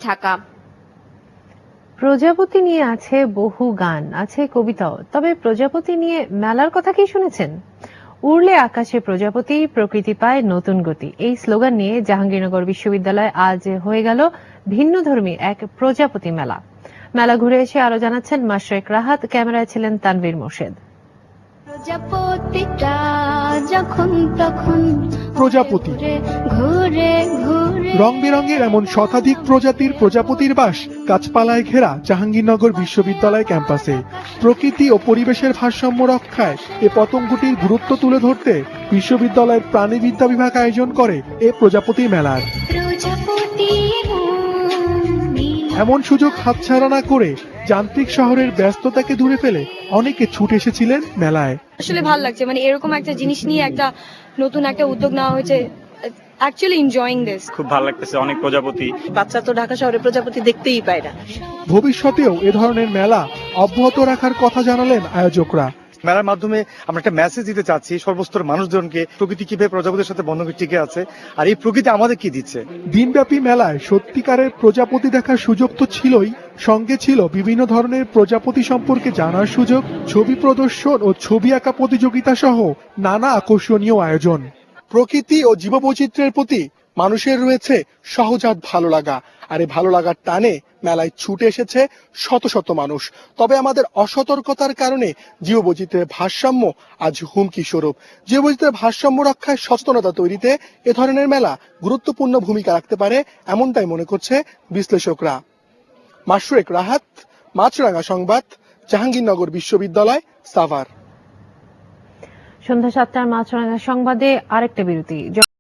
ঢাকা। প্রজাপতি নিয়ে আছে বহু গান, আছে কবিতাও, তবে প্রজাপতি নিয়ে মেলার কথা কি শুনেছেন? উড়লে আকাশে প্রজাপতি, প্রকৃতি পায় নতুন গতি, এই স্লোগান নিয়ে জাহাঙ্গীরনগর বিশ্ববিদ্যালয় আজ হয়ে গেল ভিন্নধর্মী এক প্রজাপতি মেলা। মেলা ঘুরে এসে আরো জানাচ্ছেন মাশরাক রাহাত, ক্যামেরায় ছিলেন তানভীর মোর্শেদ। প্রজাপতি রং বেরঙের এমন শতাধিক প্রজাতির প্রজাপতির বাস গাছপালায় ঘেরা জাহাঙ্গীরনগর বিশ্ববিদ্যালয় ক্যাম্পাসে। প্রকৃতি ও পরিবেশের ভারসাম্য রক্ষায় এ পতঙ্গটির গুরুত্ব তুলে ধরতে বিশ্ববিদ্যালয়ের প্রাণীবিদ্যা বিভাগ আয়োজন করে এ প্রজাপতি মেলার। এমন সুযোগ হাতছাড়া না করে যান্ত্রিক শহরের ব্যস্ততাকে দূরে ফেলে অনেকে ছুটে এসেছিলেন মেলায়। আসলে ভালো লাগছে, মানে এরকম একটা জিনিস নিয়ে একটা নতুন একটা উদ্যোগ নেওয়া হয়েছে। Actually enjoying this. খুব ভালো লাগতেছে, অনেক প্রজাপতি। বাচ্চা তো ঢাকা শহরে প্রজাপতি দেখতেই পায় না। ভবিষ্যতেও এ ধরনের মেলা অব্যাহত রাখার কথা জানালেন আয়োজকরা। মেলার মাধ্যমে আমরা একটা মেসেজ দিতে চাচ্ছি সর্বস্তর মানুষজনকে, প্রকৃতি কিভাবে প্রজাপতির সাথে বন্ধন টিকে আছে আর এই প্রকৃতি আমাদের কি দিচ্ছে। দিনব্যাপী মেলায় সত্যিকারের প্রজাপতি দেখার সুযোগ তো ছিলই, সঙ্গে ছিল বিভিন্ন ধরনের প্রজাপতি সম্পর্কে জানার সুযোগ, ছবি প্রদর্শন ও ছবি আঁকা প্রতিযোগিতা সহ নানা আকর্ষণীয় আয়োজন। প্রকৃতি ও জীববৈচিত্র্যের প্রতি মানুষের রয়েছে সহজাত ভালো লাগা, আর এই ভালো লাগার টানে মেলায় ছুটে এসেছে শত শত মানুষ। তবে আমাদের অসতর্কতার কারণে জীববৈচিত্র্যের ভারসাম্য আজ হুমকি স্বরূপ। জীববৈচিত্র্যের ভারসাম্য রক্ষায় সচেতনতা তৈরিতে এ ধরনের মেলা গুরুত্বপূর্ণ ভূমিকা রাখতে পারে, এমনটাই মনে করছে বিশ্লেষকরা। মাশরাক রাহাত, মাছরাঙা সংবাদ, জাহাঙ্গীরনগর বিশ্ববিদ্যালয়, সাভার। সন্ধ্যা 7টার মাছরাঙা সংবাদে আরেকটা বিরতি।